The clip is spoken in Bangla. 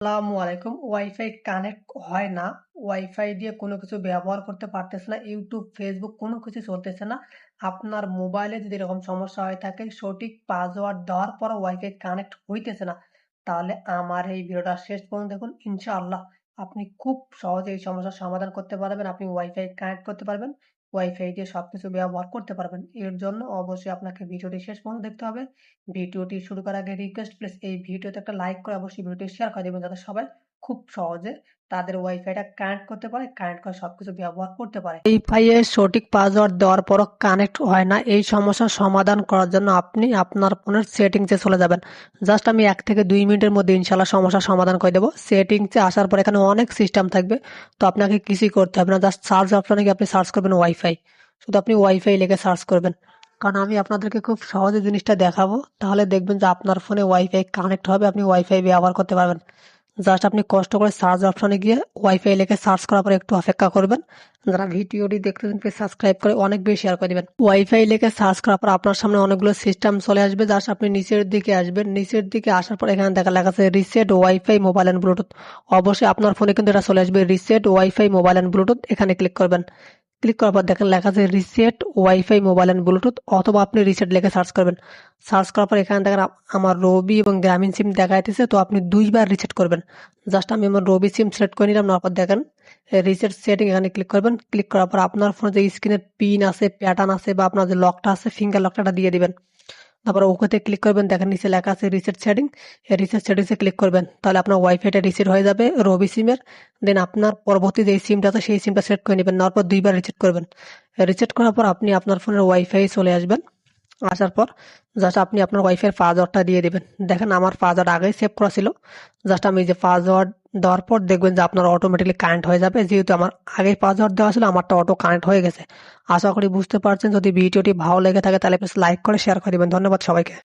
আসসালামু আলাইকুম। ওয়াইফাই কানেক্ট হয় না। ওয়াইফাই দিয়ে কোনো কিছু ব্যবহার করতে পারতেছে না। ইউটিউব, ফেসবুক কোনো কিছু চলতেছে না। আপনার মোবাইলে যদি এরকম সমস্যা হয়ে থাকে, সঠিক পাসওয়ার্ড দেওয়ার পরও ওয়াইফাই কানেক্ট হইতেছে না, তাহলে আমার এই ভিডিওটা শেষ পর্যন্ত দেখুন। ইনশাআল্লাহ আপনি খুব সহজে এই সমস্যার সমাধান করতে পারবেন। আপনি ওয়াইফাই কানেক্ট করতে পারবেন। ওয়াইফাই দিয়ে সবকিছু ব্যবহার করতে পারবেন। এর জন্য অবশ্যই আপনাকে ভিডিওটি শেষ পর্যন্ত দেখতে হবে। ভিডিওটি শুরু করার আগে রিকোয়েস্ট, প্লিজ এই ভিডিওতে একটা লাইক করে অবশ্যই ভিডিওটি শেয়ার করে দেবেন, যাতে সবাই খুব সহজে তাদের ওয়াইফাইটা কানেক্ট করতে পারে, কানেক্ট করে সবকিছু ব্যবহার করতে পারে। ওয়াইফাই এর সঠিক পাসওয়ার্ড দেওয়ার পরও কানেক্ট হয় না, এই সমস্যার সমাধান করার জন্য আপনি আপনার ফোনের সেটিংসে চলে যাবেন। জাস্ট আমি 1 থেকে 2 মিনিটের মধ্যে ইনশাল্লাহ সমস্যার সমাধান করে দেবো। সেটিংসে আসার পর এখানে অনেক সিস্টেম থাকবে, তো আপনাকে কিছুই করতে হবে না। জাস্ট সার্চ অপশনে গিয়ে আপনি সার্চ করবেন ওয়াইফাই। শুধু আপনি ওয়াইফাই লিখে সার্চ করবেন, কারণ আমি আপনাদেরকে খুব সহজে জিনিসটা দেখাবো। তাহলে দেখবেন যে আপনার ফোনে ওয়াইফাই কানেক্ট হবে, আপনি ওয়াইফাই ব্যবহার করতে পারবেন। জাস্ট আপনি কষ্ট করে সার্চ অপশনে গিয়ে ওয়াইফাই লিখে সার্চ করার পর একটু অপেক্ষা করবেন। যারা ভিডিওটি দেখতেছেন প্লিজ সাবস্ক্রাইব করে অনেক বেশি শেয়ার করে দিবেন। ওয়াইফাই লিখে সার্চ করার পর আপনার সামনে অনেকগুলো সিস্টেম চলে আসবে। জাস্ট আপনি নিচের দিকে আসবেন। নিচের দিকে আসার পর এখানে লেখা আছে reset wifi mobile and Bluetooth. অবশ্যই আপনার ফোনে কিন্তু এটা চলে আসবে, reset wifi mobile and Bluetooth. এখানে ক্লিক করবেন। ক্লিক করার পর দেখেন লেখা আছে reset wifi mobile and Bluetooth, অথবা আপনি রিসেট লিখে সার্চ করবেন। সার্চ করার পর এখানে দেখেন আমার রবি এবং গ্রামীণ সিম দেখাইতেছে, তো আপনি 2বার রিসেট করবেন। জাস্ট আমি আমার রবি সিম সিলেক্ট করে নিলাম, নেওয়ার পর দেখেন রিসেট সেটিং, এখানে ক্লিক করবেন। ক্লিক করার পর আপনার ফোনে যে স্ক্রিনের পিন আছে, প্যাটার্ন আছে, বা আপনার যে লকটা আছে, ফিঙ্গার লকটা দিয়ে দিবেন। তারপর ওকেতে ক্লিক করবেন। দেখেন নিচে লেখা আছে রিসেট সেটিং, এই রিসেট সেটিংসে ক্লিক করবেন। তাহলে আপনার ওয়াইফাইটা রিসেট হয়ে যাবে রবি সিমের। দেন আপনার পরবর্তী যে সিমটা আছে সেই সিমটা সিলেক্ট করে নেবেন, নেওয়ার পর 2বার রিসেট করবেন। রিসেট করার পর আপনি আপনার ফোনের ওয়াইফাই চলে আসবেন। আসার পর জাস্ট আপনি আপনার ওয়াইফাই পাসওয়ার্ডটা দিয়ে দেবেন। দেখেন আমার পাসওয়ার্ড আগেই সেভ করা ছিল। জাস্ট আমি যে পাসওয়ার্ড দেওয়ার পর দেখবেন যে আপনার অটোমেটিকলি কানেক্ট হয়ে যাবে। যেহেতু আমার আগেই পাসওয়ার্ড দেওয়া ছিল, আমারটা অটো কানেক্ট হয়ে গেছে। আশা করি বুঝতে পারছেন। যদি ভিডিওটি ভালো লেগে থাকে তাহলে প্লিজ লাইক করে শেয়ার করে দিবেন। ধন্যবাদ সবাইকে।